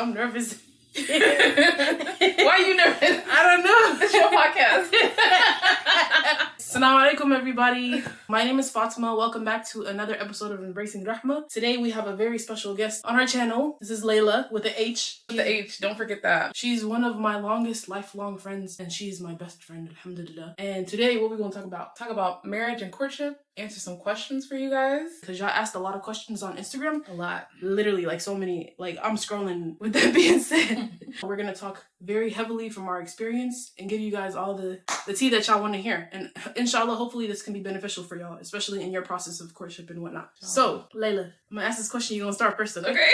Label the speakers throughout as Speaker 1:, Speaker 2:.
Speaker 1: I'm nervous.
Speaker 2: Why are you nervous?
Speaker 1: I don't know.
Speaker 2: It's your podcast.
Speaker 1: Assalamu alaykum, everybody. My name is Fatima. Welcome back to another episode of Embracing Rahma. Today we have a very special guest on our channel. This is Layla with the H.
Speaker 2: With the H, don't forget that.
Speaker 1: She's one of my longest lifelong friends, and she's my best friend, alhamdulillah. And today, what we're going to talk about?
Speaker 2: Talk about marriage and courtship. Answer some questions for you guys.
Speaker 1: Because y'all asked a lot of questions on Instagram.
Speaker 2: A lot.
Speaker 1: Literally, like so many. Like, I'm scrolling. With that being said, we're going to talk very heavily from our experience and give you guys all the tea that y'all want to hear. And inshallah, hopefully this can be beneficial for y'all, especially in your process of courtship and whatnot. So, Layla, I'm going to ask this question. You're going to start first, okay?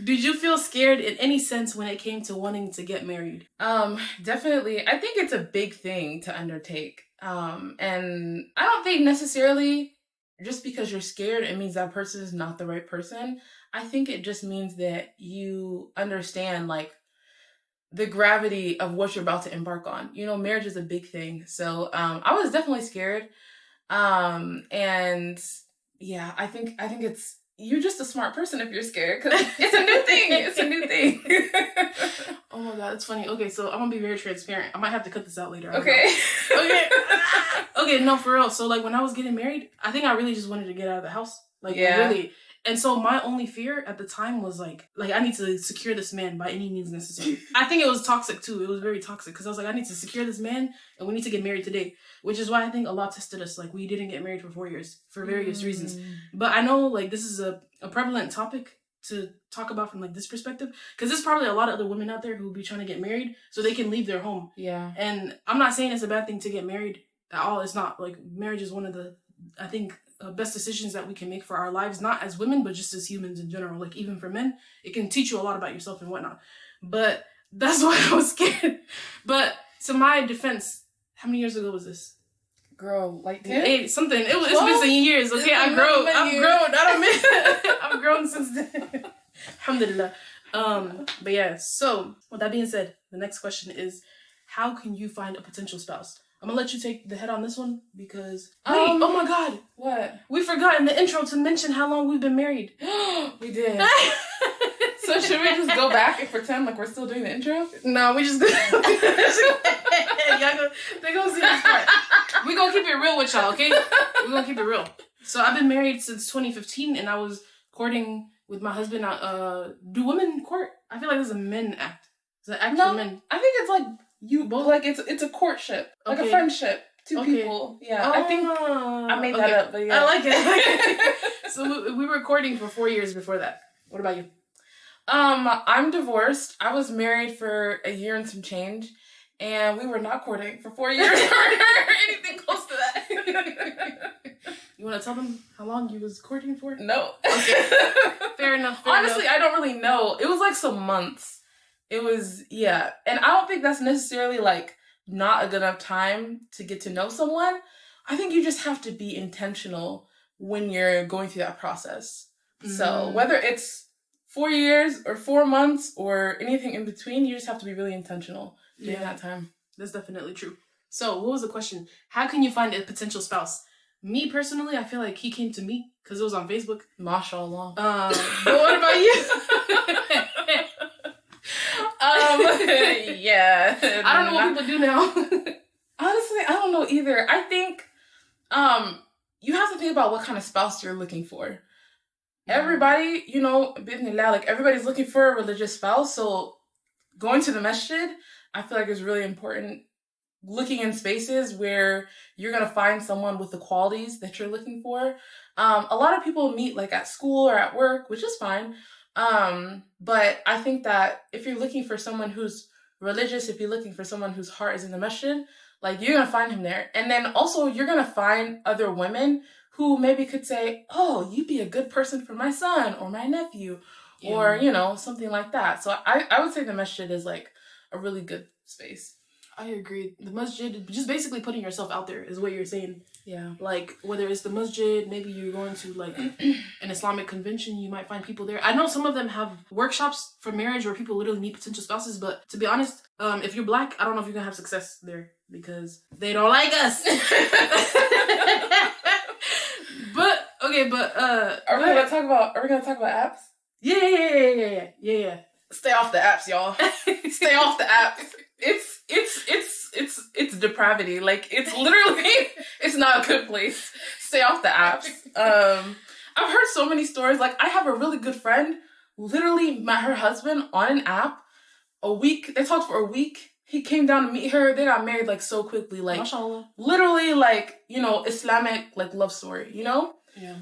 Speaker 1: Did you feel scared in any sense when it came to wanting to get married?
Speaker 2: Definitely. I think it's a big thing to undertake. And I don't think necessarily just because you're scared, it means that person is not the right person. I think it just means that you understand, like, the gravity of what you're about to embark on. You know, marriage is a big thing. So, I was definitely scared. And yeah, I think it's, you're just a smart person if you're scared, because it's a new thing. It's a new thing.
Speaker 1: Oh my God, it's funny. Okay, so I'm gonna be very transparent. I might have to cut this out later.
Speaker 2: Okay.
Speaker 1: Okay, no, for real. So like when I was getting married, I think I really just wanted to get out of the house. Like really. And so my only fear at the time was like I need to secure this man by any means necessary. I think it was toxic too. It was very toxic because I was like, I need to secure this man and we need to get married today. Which is why I think Allah tested us. Like we didn't get married for 4 years for various reasons. But I know like this is a prevalent topic to talk about from like this perspective. Because there's probably a lot of other women out there who will be trying to get married so they can leave their home.
Speaker 2: Yeah.
Speaker 1: And I'm not saying it's a bad thing to get married at all. It's not. Like marriage is one of the, I think, best decisions that we can make for our lives, not as women, but just as humans in general. Like even for men, it can teach you a lot about yourself and whatnot. But that's why I was scared. But to my defense, how many years ago was this?
Speaker 2: Girl, like 10?
Speaker 1: 8, something. It's been some years, okay? I've grown. I've grown since then. Alhamdulillah. But yeah, so with that being said, the next question is, how can you find a potential spouse? I'm gonna let you take the head on this one because oh my God,
Speaker 2: what?
Speaker 1: We forgot in the intro to mention how long we've been married.
Speaker 2: We did. So should we just go back and pretend like we're still doing the intro?
Speaker 1: No, we just go. They're gonna see this part. We gonna keep it real with y'all, okay? We're gonna keep it real. So I've been married since 2015, and I was courting with my husband. Do women court? I feel like this is a men act. It's an act for men.
Speaker 2: I think it's like you both. Like it's a courtship, like a friendship. Two people. Yeah, I think I made that up, but yeah,
Speaker 1: I like it. So we were courting for 4 years before that. What about you?
Speaker 2: I'm divorced. I was married for a year and some change, and we were not courting for 4 years or anything close to that.
Speaker 1: You want to tell them how long you was courting for?
Speaker 2: No.
Speaker 1: Okay. Fair enough.
Speaker 2: Honestly, I don't really know. It was like some months. It was, yeah. And I don't think that's necessarily like not a good enough time to get to know someone. I think you just have to be intentional when you're going through that process. So whether it's 4 years or 4 months or anything in between, you just have to be really intentional during that time.
Speaker 1: That's definitely true. So what was the question? How can you find a potential spouse? Me personally, I feel like he came to me because it was on Facebook.
Speaker 2: MashaAllah.
Speaker 1: But what about you?
Speaker 2: Yeah.
Speaker 1: I don't know what people do now.
Speaker 2: Honestly, I don't know either. I think you have to think about what kind of spouse you're looking for. Everybody, you know, like everybody's looking for a religious spouse. So going to the masjid, I feel like is really important. Looking in spaces where you're going to find someone with the qualities that you're looking for. A lot of people meet like at school or at work, which is fine. But I think that if you're looking for someone who's religious, if you're looking for someone whose heart is in the masjid, like you're going to find him there. And then also you're going to find other women who maybe could say, oh, you'd be a good person for my son or my nephew or, you know, something like that. So I would say the masjid is like a really good space.
Speaker 1: I agree. The masjid, just basically putting yourself out there is what you're saying.
Speaker 2: Yeah.
Speaker 1: Like, whether it's the masjid, maybe you're going to, like, an Islamic convention, you might find people there. I know some of them have workshops for marriage where people literally meet potential spouses, but to be honest, if you're black, I don't know if you're going to have success there because they don't like us. But, okay, but,
Speaker 2: Are we gonna talk about apps?
Speaker 1: Yeah.
Speaker 2: Stay off the apps, y'all. Stay off the apps. It's depravity. Like, it's literally, it's not a good place. Stay off the apps. I've heard so many stories. Like, I have a really good friend, literally met her husband on an app. They talked for a week. He came down to meet her. They got married, like, so quickly. Like, Mashallah. Literally, like, you know, Islamic, like, love story, you know?
Speaker 1: Yeah.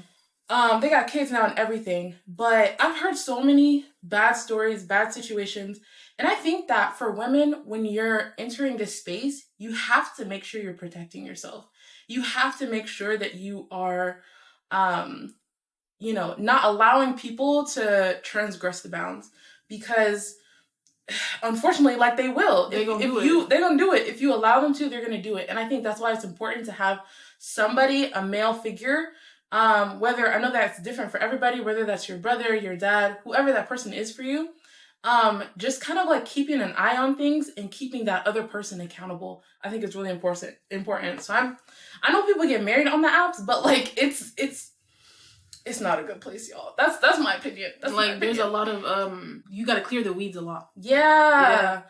Speaker 2: They got kids now and everything. But I've heard so many bad stories, bad situations. And I think that for women, when you're entering this space, you have to make sure you're protecting yourself. You have to make sure that you are, you know, not allowing people to transgress the bounds. Because unfortunately, like, they will. They're gonna do it. If you allow them to, they're gonna do it. And I think that's why it's important to have somebody, a male figure, whether, I know that's different for everybody, whether that's your brother, your dad, whoever that person is for you, just kind of like keeping an eye on things and keeping that other person accountable. I think it's really important. So I know people get married on the apps, but like, it's not a good place, y'all. That's my opinion.
Speaker 1: There's a lot of you got to clear the weeds a lot.
Speaker 2: Yeah.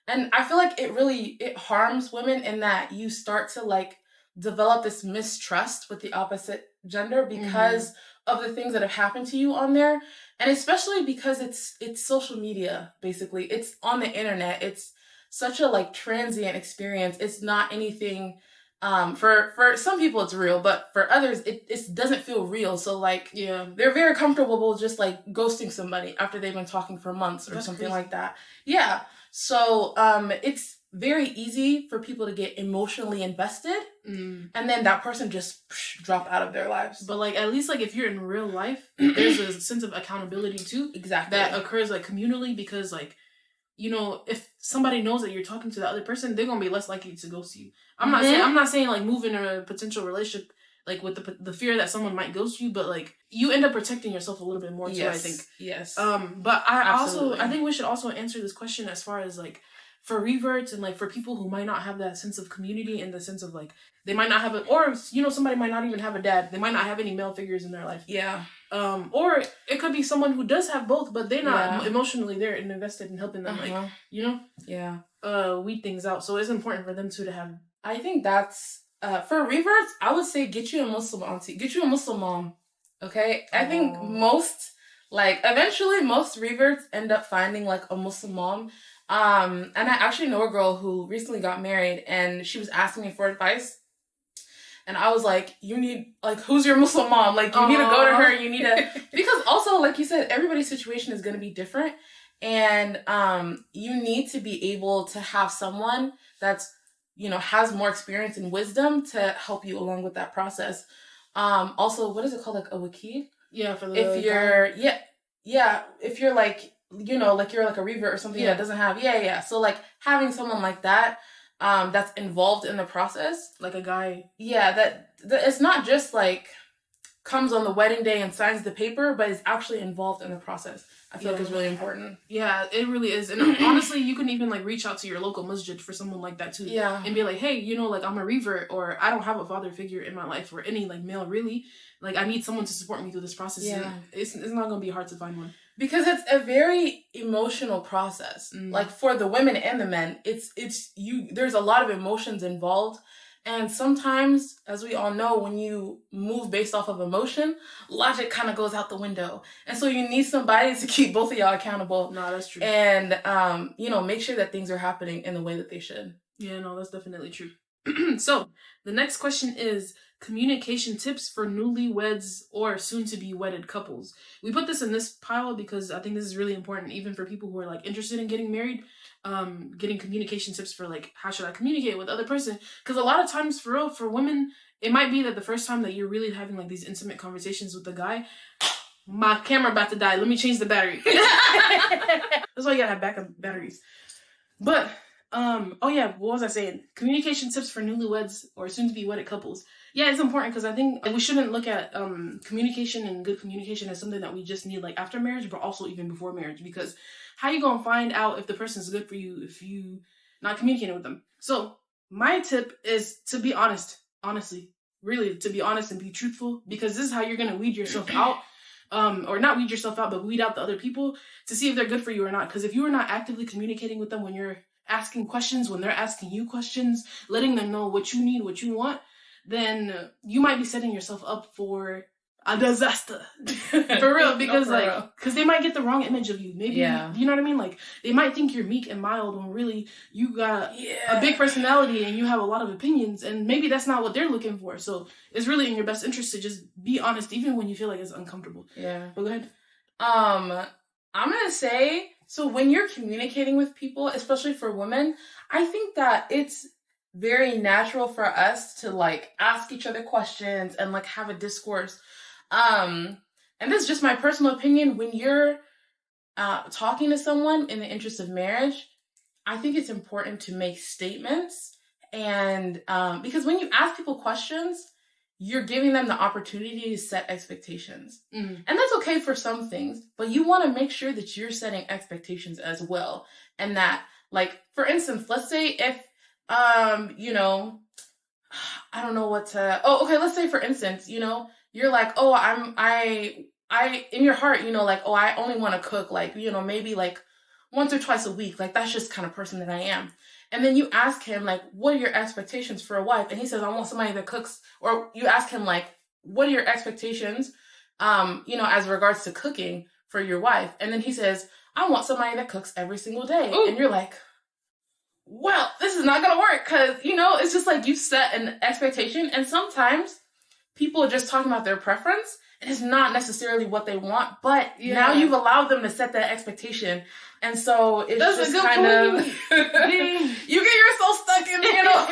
Speaker 2: And I feel like it harms women in that you start to like develop this mistrust with the opposite gender because of the things that have happened to you on there. And especially because it's social media, basically. It's on the internet. It's such a like transient experience. It's not anything. For some people it's real, but for others it doesn't feel real. So like, yeah, they're very comfortable just like ghosting somebody after they've been talking for months or something like that. Yeah. So it's very easy for people to get emotionally invested and then that person just drop out of their lives.
Speaker 1: But like, at least like if you're in real life, there's a sense of accountability too.
Speaker 2: Exactly.
Speaker 1: That occurs like communally, because like, you know, if somebody knows that you're talking to the other person, they're gonna be less likely to ghost you. I'm not saying like move in a potential relationship like with the fear that someone might ghost you, but like you end up protecting yourself a little bit more too. I think.
Speaker 2: Yes.
Speaker 1: But I think we should also answer this question as far as like for reverts and like for people who might not have that sense of community, in the sense of like they might not have or you know, somebody might not even have a dad. They might not have any male figures in their life.
Speaker 2: Yeah.
Speaker 1: Or it could be someone who does have both, but they're not emotionally there and invested in helping them, like, you know?
Speaker 2: Yeah.
Speaker 1: Weed things out. So it's important for them too to have.
Speaker 2: I think that's, for reverts, I would say get you a Muslim auntie. Get you a Muslim mom. Okay? I think eventually most reverts end up finding, like, a Muslim mom. And I actually know a girl who recently got married, and she was asking me for advice. And I was like, you need, like, who's your Muslim mom? Like, you need to go to her. You need to, because also, like you said, everybody's situation is going to be different. And you need to be able to have someone that's, you know, has more experience and wisdom to help you along with that process. Also, what is it called? Like a wakil?
Speaker 1: Yeah, for the
Speaker 2: if you're, if you're like, you know, like you're like a revert or something that doesn't have, So like having someone like that, that's involved in the process,
Speaker 1: like a guy.
Speaker 2: Yeah, that it's not just like comes on the wedding day and signs the paper, but is actually involved in the process. I feel like it's really important.
Speaker 1: Yeah, it really is. And honestly, you can even like reach out to your local masjid for someone like that too.
Speaker 2: Yeah.
Speaker 1: And be like, hey, you know, like I'm a revert, or I don't have a father figure in my life, or any like male really. Like I need someone to support me through this process.
Speaker 2: Yeah.
Speaker 1: And it's not gonna be hard to find one.
Speaker 2: Because it's a very emotional process. Like for the women and the men, there's a lot of emotions involved. And sometimes, as we all know, when you move based off of emotion, logic kind of goes out the window. And so you need somebody to keep both of y'all accountable.
Speaker 1: No, that's true.
Speaker 2: And, you know, make sure that things are happening in the way that they should.
Speaker 1: Yeah, no, that's definitely true. So, the next question is communication tips for newlyweds or soon-to-be wedded couples. We put this in this pile because I think this is really important, even for people who are like interested in getting married. Getting communication tips for like, how should I communicate with the other person? Because a lot of times for women, it might be that the first time that you're really having like these intimate conversations with the guy, my camera about to die. Let me change the battery. That's why you gotta have backup batteries. But, what was I saying? Communication tips for newlyweds or soon-to-be wedded couples. Yeah, it's important because I think we shouldn't look at communication and good communication as something that we just need like after marriage, but also even before marriage. Because how you gonna find out if the person's good for you if you not communicating with them? So my tip is to be honest. Honestly, really, to be honest and be truthful, because this is how you're gonna weed yourself out or not weed yourself out, but weed out the other people to see if they're good for you or not. Because if you are not actively communicating with them when you're asking questions, when they're asking you questions, letting them know what you need, what you want, then you might be setting yourself up for a disaster. For real, because because they might get the wrong image of you. Maybe, you know what I mean? Like, they might think you're meek and mild when really you got a big personality and you have a lot of opinions, and maybe that's not what they're looking for. So it's really in your best interest to just be honest, even when you feel like it's uncomfortable.
Speaker 2: Yeah.
Speaker 1: But go ahead.
Speaker 2: I'm gonna say, so when you're communicating with people, especially for women, I think that it's very natural for us to like ask each other questions and like have a discourse. And this is just my personal opinion. When you're talking to someone in the interest of marriage, I think it's important to make statements. And because when you ask people questions, you're giving them the opportunity to set expectations. Mm-hmm. And that's okay for some things, but you want to make sure that you're setting expectations as well. And that, like, for instance, let's say if, you know, I don't know what to, let's say for instance, you know, you're like, I in your heart, you know, like, I only want to cook, like, you know, maybe like once or twice a week. Like, that's just kind of person that I am. And then you ask him, like, what are your expectations for a wife? And he says, I want somebody that cooks. Or you ask him, like, what are your expectations, you know, as regards to cooking for your wife? And then he says, I want somebody that cooks every single day. Ooh. And you're like, well, this is not going to work. Because, you know, it's just like you set an expectation. And sometimes people are just talking about their preference. And it's not necessarily what they want. But now you've allowed them to set that expectation. And so it's just kind of, you get yourself stuck in, you know,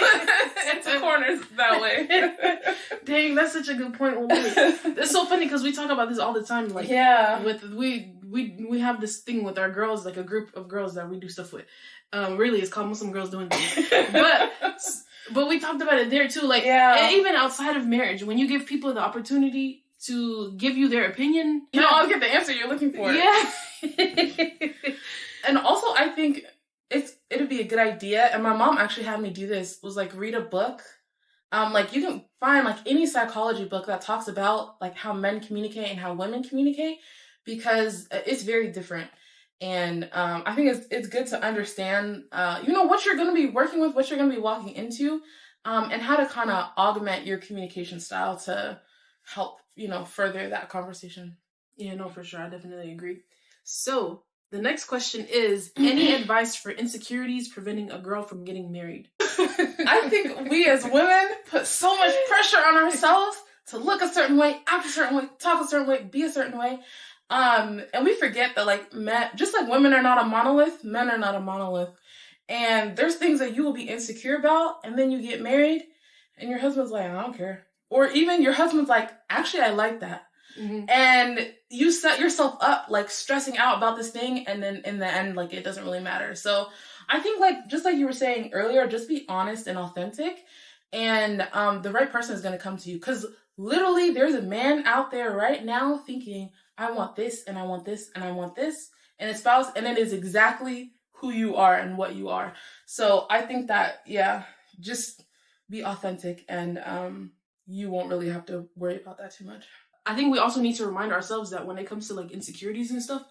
Speaker 2: into corners that way.
Speaker 1: Dang, that's such a good point. It's so funny because we talk about this all the time. Like, we have this thing with our girls, like a group of girls that we do stuff with. Really, it's called Muslim Girls Doing Things. But we talked about it there too. Like, and even outside of marriage, when you give people the opportunity to give you their opinion,
Speaker 2: you don't always get the answer you're looking for.
Speaker 1: Yeah.
Speaker 2: And also, I think it'd be a good idea. And my mom actually had me do this. Was like read a book. Like you can find like any psychology book that talks about like how men communicate and how women communicate, because it's very different. And I think it's good to understand, you know, what you're going to be working with, what you're going to be walking into, and how to kind of augment your communication style to help, you know, further that conversation.
Speaker 1: Yeah, no, for sure. I definitely agree. So the next question is, any advice for insecurities preventing a girl from getting married?
Speaker 2: I think we as women put so much pressure on ourselves to look a certain way, act a certain way, talk a certain way, be a certain way. And we forget that like men, just like women are not a monolith, men are not a monolith. And there's things that you will be insecure about, and then you get married and your husband's like, I don't care. Or even your husband's like, actually, I like that. Mm-hmm. And you set yourself up like stressing out about this thing, and then in the end, like it doesn't really matter. So I think like, just like you were saying earlier, just be honest and authentic, and the right person is going to come to you. Because literally there's a man out there right now thinking, I want this and I want this and I want this, and a spouse, and it is exactly who you are and what you are. So I think that, just be authentic, and you won't really have to worry about that too much.
Speaker 1: I think we also need to remind ourselves that when it comes to like insecurities and stuff,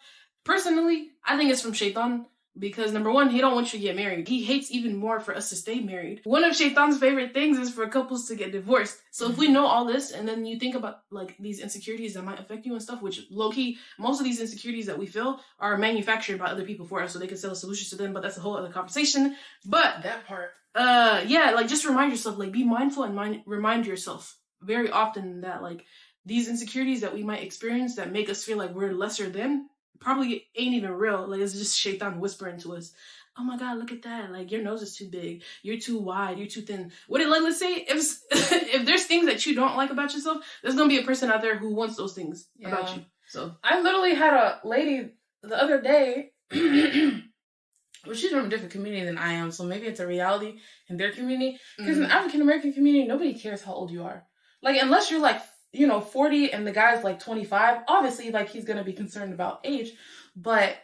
Speaker 1: personally, I think it's from Shaitan. Because number one, he don't want you to get married. He hates even more for us to stay married. One of Shaitan's favorite things is for couples to get divorced. So if we know all this, and then you think about like these insecurities that might affect you and stuff, which low-key, most of these insecurities that we feel are manufactured by other people for us, so they can sell solutions to them, but that's a whole other conversation. But
Speaker 2: that part,
Speaker 1: like just remind yourself, like be mindful and remind yourself very often that like these insecurities that we might experience that make us feel like we're lesser than probably ain't even real. Like, it's just Shaitan whispering to us, oh my God, look at that. Like, your nose is too big. You're too wide. You're too thin. Let's say if there's things that you don't like about yourself, there's going to be a person out there who wants those things about you. So
Speaker 2: I literally had a lady the other day, well, she's from a different community than I am. So maybe it's a reality in their community. Because in the African American community, nobody cares how old you are. Like, unless you're like, 40 and the guy's like 25, obviously like he's going to be concerned about age, but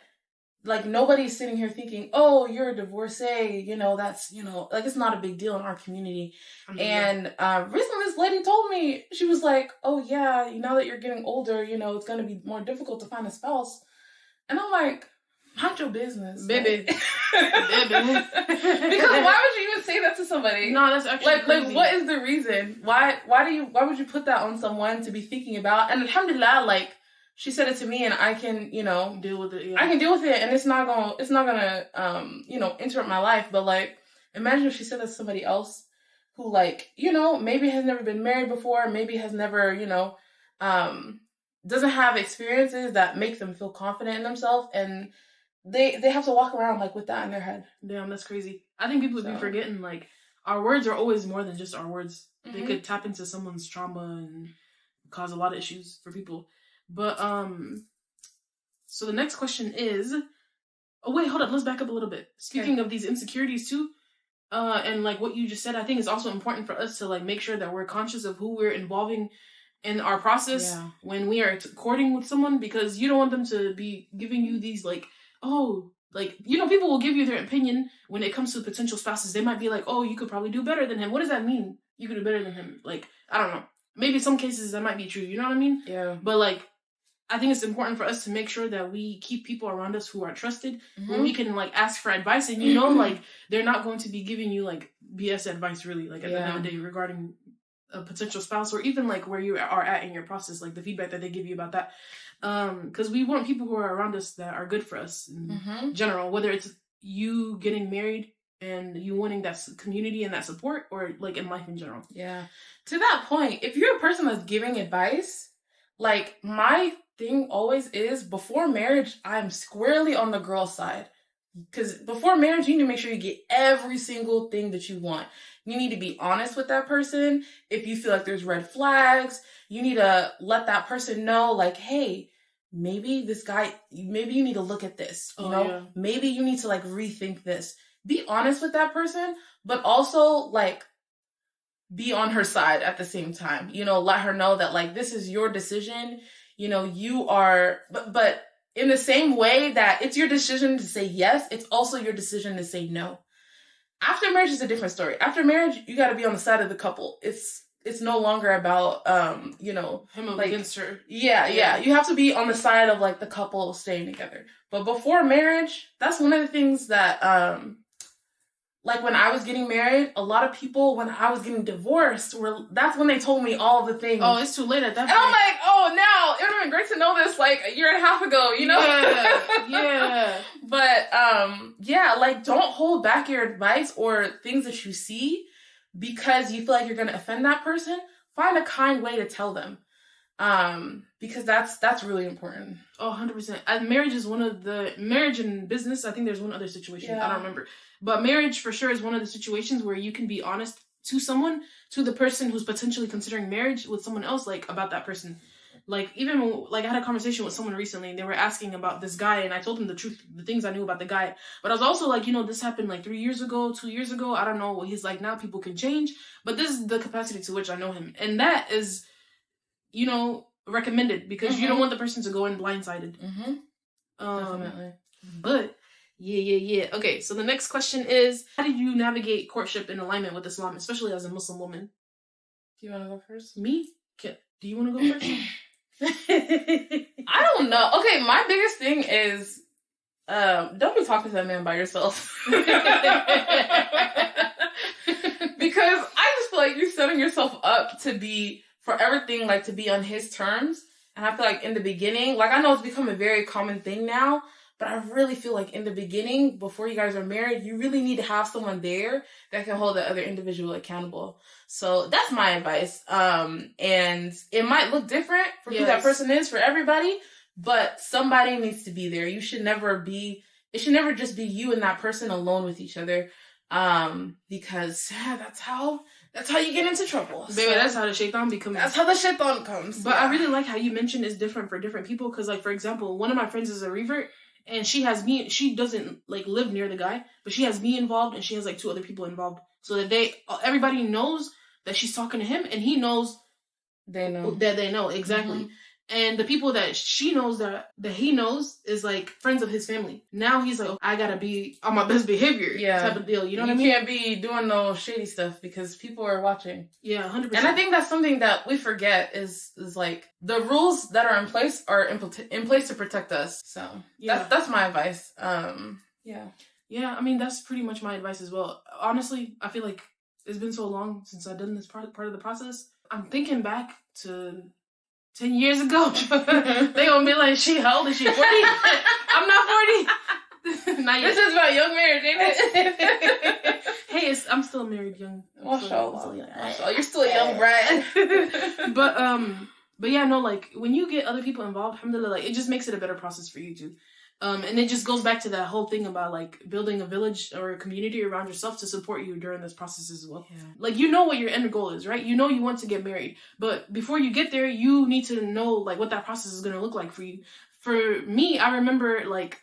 Speaker 2: like, nobody's sitting here thinking, oh, you're a divorcee, you know, that's, you know, like, it's not a big deal in our community. And recently this lady told me, she was like, oh yeah, now that you're getting older, you know, it's going to be more difficult to find a spouse. And I'm like, mind your business, baby. Baby. Because why would you even say that to somebody? No, that's actually crazy. Like, what is the reason? Why would you put that on someone to be thinking about? And alhamdulillah, like, she said it to me, and I can, you know, deal with it. Yeah. I can deal with it, and it's not gonna, you know, interrupt my life. But like, imagine if she said that to somebody else who, like, you know, maybe has never been married before, maybe has never, you know, doesn't have experiences that make them feel confident in themselves, and they have to walk around like with that in their head. Damn, that's crazy. I think people be forgetting, like, our words are always more than just our words. Mm-hmm. They could tap into someone's trauma and cause a lot of issues for people. But, so the next question is, oh wait, hold up, let's back up a little bit. Speaking of these insecurities too, and like what you just said, I think it's also important for us to like make sure that we're conscious of who we're involving in our process when we are courting with someone, because you don't want them to be giving you these like, oh, like, you know, people will give you their opinion when it comes to potential spouses. They might be like, oh, you could probably do better than him. What does that mean? You could do better than him. Like, I don't know. Maybe some cases that might be true. You know what I mean? Yeah. But like, I think it's important for us to make sure that we keep people around us who are trusted, where we can like ask for advice, and you know, like, they're not going to be giving you like BS advice, really, like at the end of the day regarding a potential spouse, or even like where you are at in your process, like the feedback that they give you about that. Because we want people who are around us that are good for us in general, whether it's you getting married and you wanting that community and that support, or like in life in general. Yeah. To that point, if you're a person that's giving advice, like, my thing always is, before marriage, I'm squarely on the girl side. Because before marriage, you need to make sure you get every single thing that you want. You need to be honest with that person. If you feel like there's red flags, you need to let that person know, like, hey, maybe this guy, maybe you need to look at this, you know? Yeah. Maybe you need to, like, rethink this. Be honest with that person, but also, like, be on her side at the same time. You know, let her know that, like, this is your decision. You know, you are, but in the same way that it's your decision to say yes, it's also your decision to say no. After marriage is a different story. After marriage, you got to be on the side of the couple. It's no longer about, you know, him like, against her. Yeah. You have to be on the side of, like, the couple staying together. But before marriage, that's one of the things that, like, when I was getting married, a lot of people, when I was getting divorced, that's when they told me all the things. Oh, it's too late at that point. And I'm like, oh, now, it would have been great to know this, like, a year and a half ago, you know? Yeah. But, yeah, like, don't hold back your advice or things that you see because you feel like you're going to offend that person. Find a kind way to tell them. Because that's really important. Oh, 100%. Marriage is marriage and business, I think there's one other situation. I don't remember. But marriage for sure is one of the situations where you can be honest to someone, to the person who's potentially considering marriage with someone else, like, about that person. Like, even, like, I had a conversation with someone recently, and they were asking about this guy, and I told them the truth, the things I knew about the guy. But I was also like, you know, this happened, like, 3 years ago, 2 years ago. I don't know what he's like now. People can change. But this is the capacity to which I know him. And that is, you know, recommended, because you don't want the person to go in blindsided. Definitely. But yeah. Okay, so the next question is, how did you navigate courtship in alignment with Islam, especially as a Muslim woman? Do you want to go first? Me? Do you want to go first? I don't know. Okay, my biggest thing is, don't be talking to that man by yourself. Because I just feel like you're setting yourself up to be, for everything, like, to be on his terms. And I feel like in the beginning, like, I know it's become a very common thing now, but I really feel like in the beginning, before you guys are married, you really need to have someone there that can hold the other individual accountable. So that's my advice. And it might look different for who that person is for everybody, but somebody needs to be there. It should never just be you and that person alone with each other. Because that's how you get into trouble. Baby, that's how the shaitan becomes. That's how the shaitan comes. But I really like how you mentioned it's different for different people. Because, like, for example, one of my friends is a revert, and she doesn't, like, live near the guy, but she has me involved, and she has, like, 2 other people involved. So that everybody knows that she's talking to him, and he knows they know. That they know, exactly.
Speaker 1: And the people that she knows that he knows is like friends of his family. Now he's like, oh, I gotta be on my best behavior type of deal. You know what I mean?
Speaker 2: You can't be doing no shady stuff because people are watching.
Speaker 1: Yeah, 100%.
Speaker 2: And I think that's something that we forget is like the rules that are in place are in place to protect us. So that's my advice.
Speaker 1: Yeah, I mean, that's pretty much my advice as well. Honestly, I feel like it's been so long since I've done this part of the process. I'm thinking back to 10 years ago. They gonna be like, how old is she? 40? I'm not 40. Not yet.
Speaker 2: This is about young marriage, ain't it?
Speaker 1: Hey, I'm still married young.
Speaker 2: Mashallah. You're still a young bride.
Speaker 1: But yeah, no, like, when you get other people involved, alhamdulillah, like, it just makes it a better process for you too. And it just goes back to that whole thing about, like, building a village or a community around yourself to support you during this process as well. Yeah. Like, you know what your end goal is, right? You know you want to get married. But before you get there, you need to know, like, what that process is going to look like for you. For me, I remember, like,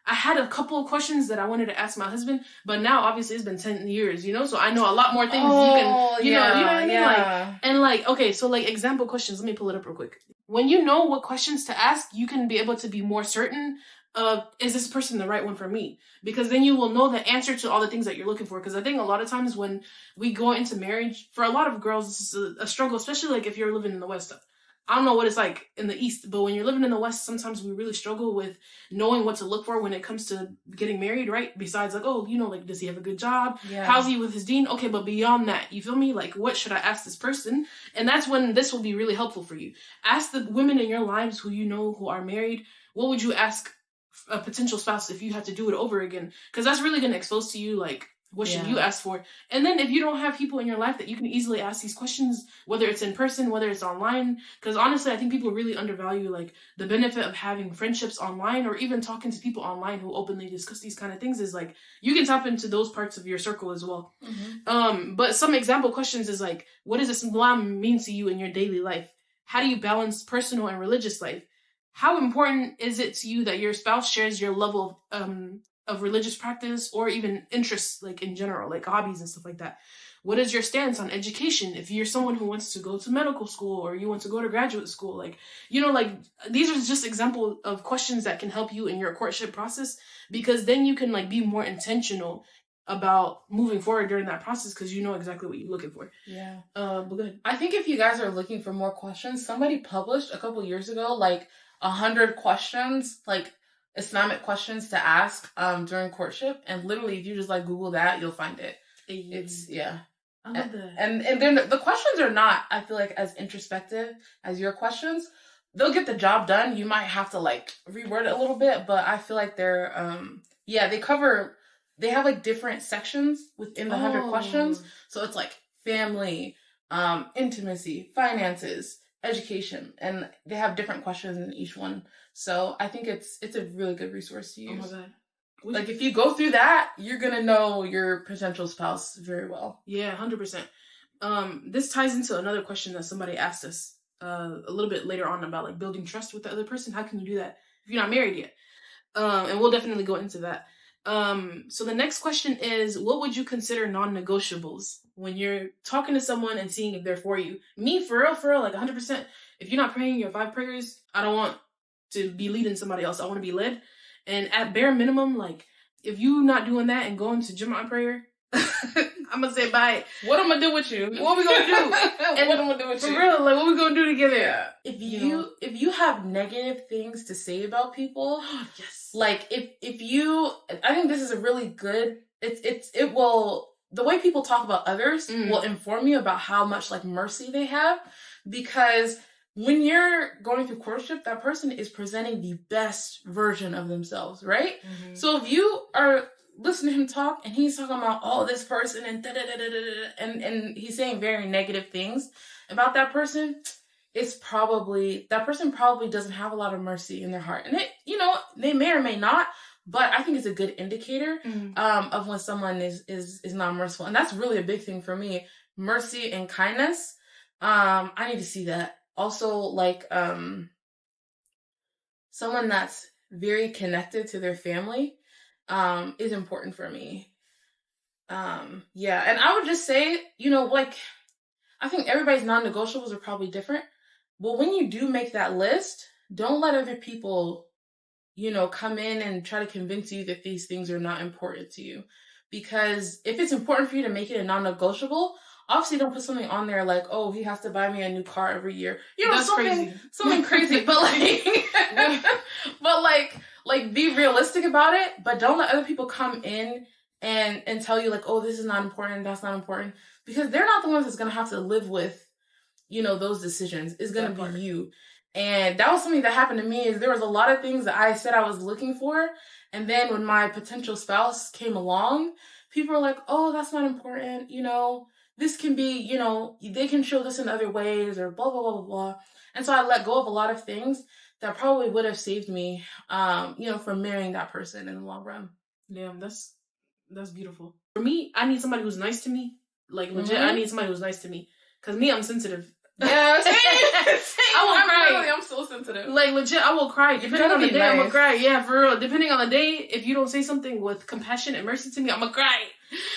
Speaker 1: I had a couple of questions that I wanted to ask my husband, but now obviously it's been 10 years, you know, so I know a lot more things you know what I mean? Like, and like, okay, so like example questions, let me pull it up real quick. When you know what questions to ask, you can be able to be more certain of, is this person the right one for me? Because then you will know the answer to all the things that you're looking for. Because I think a lot of times when we go into marriage, for a lot of girls, this is a struggle, especially like if you're living in the West. I don't know what it's like in the East, but when you're living in the West, sometimes we really struggle with knowing what to look for when it comes to getting married, right? Besides, like, oh, you know, like, does he have a good job? Yeah. How's he with his deen? Okay, but beyond that, you feel me? Like, what should I ask this person? And that's when this will be really helpful for you. Ask the women in your lives who you know who are married, what would you ask a potential spouse if you had to do it over again? Because that's really going to expose to you, like, what should you ask for? And then if you don't have people in your life that you can easily ask these questions, whether it's in person, whether it's online, because honestly, I think people really undervalue like the benefit of having friendships online or even talking to people online who openly discuss these kind of things is like, you can tap into those parts of your circle as well. Mm-hmm. But some example questions is like, what does Islam mean to you in your daily life? How do you balance personal and religious life? How important is it to you that your spouse shares your level of religious practice or even interests, like in general, like hobbies and stuff like that? What is your stance on education? If you're someone who wants to go to medical school or you want to go to graduate school, like, you know, like these are just examples of questions that can help you in your courtship process, because then you can like be more intentional about moving forward during that process because you know exactly what you're looking for. Yeah. But good.
Speaker 2: I think if you guys are looking for more questions, somebody published a couple years ago, like 100 questions, like Islamic questions to ask during courtship, and literally if you just like Google that, you'll find it. It's
Speaker 1: I love that.
Speaker 2: And then the questions are not, I feel like, as introspective as your questions. They'll get the job done. You might have to like reword it a little bit, but I feel like they're they have like different sections within the 100 questions. So it's like family, intimacy, finances, education, and they have different questions in each one. So I think it's a really good resource to use. Oh my God. Like if you go through that, you're gonna know your potential spouse very well.
Speaker 1: Yeah, 100%. This ties into another question that somebody asked us a little bit later on about like building trust with the other person. How can you do that if you're not married yet? And we'll definitely go into that. So the next question is, what would you consider non-negotiables when you're talking to someone and seeing if they're for you? Me, for real, like 100%. If you're not praying your 5 prayers, I don't want to be leading somebody else. I want to be led. And at bare minimum, like, if you not doing that and going to Jumu'ah prayer, I'm going to say bye.
Speaker 2: What am I do with you?
Speaker 1: What we going to do?
Speaker 2: And what am I do with you?
Speaker 1: For real, like, what we going to do together?
Speaker 2: Yeah. If you have negative things to say about people,
Speaker 1: yes.
Speaker 2: Like, if you, I think this is a really good, it will, the way people talk about others will inform you about how much, like, mercy they have, because when you're going through courtship, that person is presenting the best version of themselves, right? Mm-hmm. So if you are listening to him talk and he's talking about, oh, this person and and he's saying very negative things about that person, that person probably doesn't have a lot of mercy in their heart. And it, you know, they may or may not, but I think it's a good indicator of when someone is not merciful. And that's really a big thing for me. Mercy and kindness. I need to see that. Also, like, someone that's very connected to their family, is important for me. Yeah. And I would just say, you know, like, I think everybody's non-negotiables are probably different. But when you do make that list, don't let other people, come in and try to convince you that these things are not important to you. Because if it's important for you to make it a non-negotiable, obviously don't put something on there like, oh, he has to buy me a new car every year.
Speaker 1: That's
Speaker 2: something crazy. But like be realistic about it, but don't let other people come in and tell you like, oh, this is not important, that's not important. Because they're not the ones that's gonna have to live with, those decisions. It's gonna be you. And that was something that happened to me, is there was a lot of things that I said I was looking for. And then when my potential spouse came along, people were like, oh, that's not important. This can be, they can show this in other ways, or blah, blah, blah, blah, blah. And so I let go of a lot of things that probably would have saved me, from marrying that person in the long run.
Speaker 1: Damn, that's beautiful. For me, I need somebody who's nice to me. Like, legit, I need somebody who's nice to me. Because me, I'm sensitive.
Speaker 2: Yeah, same.
Speaker 1: I'm
Speaker 2: so sensitive.
Speaker 1: Like, legit, I will cry. Depending on the day, I'm gonna cry. Yeah, for real. Depending on the day, if you don't say something with compassion and mercy to me, I'm gonna cry.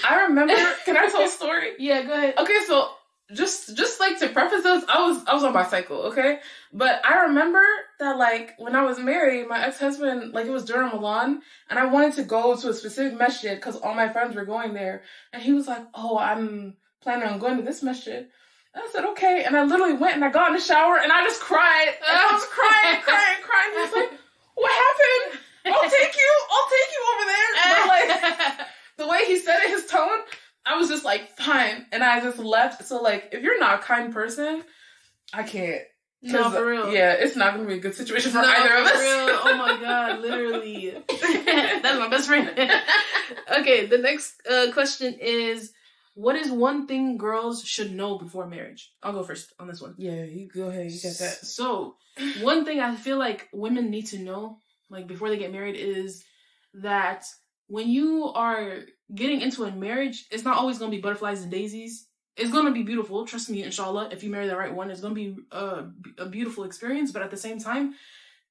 Speaker 2: I remember. Can I tell a story?
Speaker 1: Yeah, go ahead.
Speaker 2: Okay, so just like to preface this, I was on my cycle, okay? But I remember that like when I was married, my ex-husband, like it was during Ramadan, and I wanted to go to a specific masjid because all my friends were going there, and he was like, "Oh, I'm planning on going to this masjid." And I said, okay. And I literally went and I got in the shower and I just cried. And I was crying. He was like, what happened? I'll take you over there. But like, the way he said it, his tone, I was just like, fine. And I just left. So like, if you're not a kind person, I can't.
Speaker 1: No, for real.
Speaker 2: Yeah, it's not going to be a good situation for either of us.
Speaker 1: For real. Oh my God, literally. That's my best friend. Okay, the next question is, what is one thing girls should know before marriage? I'll go first on this one.
Speaker 2: Yeah, you go ahead. You got that.
Speaker 1: So, one thing I feel like women need to know, like before they get married, is that when you are getting into a marriage, it's not always going to be butterflies and daisies. It's going to be beautiful. Trust me, inshallah. If you marry the right one, it's going to be a beautiful experience. But at the same time,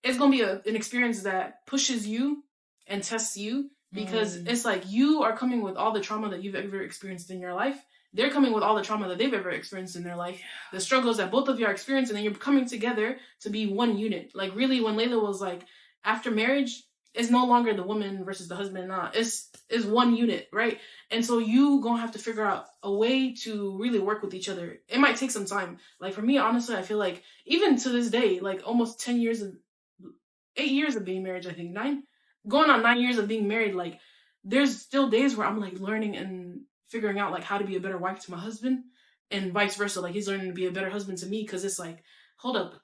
Speaker 1: it's going to be an experience that pushes you and tests you. Because it's like you are coming with all the trauma that you've ever experienced in your life. They're coming with all the trauma that they've ever experienced in their life. The struggles that both of you are experiencing, and then you're coming together to be one unit. Like really, when Layla was like, after marriage, it's no longer the woman versus the husband. Nah, it's one unit, right? And so you gonna have to figure out a way to really work with each other. It might take some time. Like for me, honestly, I feel like even to this day, like almost 8 years of being married, I think 9. Going on 9 years of being married, like there's still days where I'm like learning and figuring out like how to be a better wife to my husband, and vice versa. Like he's learning to be a better husband to me, because it's like, hold up,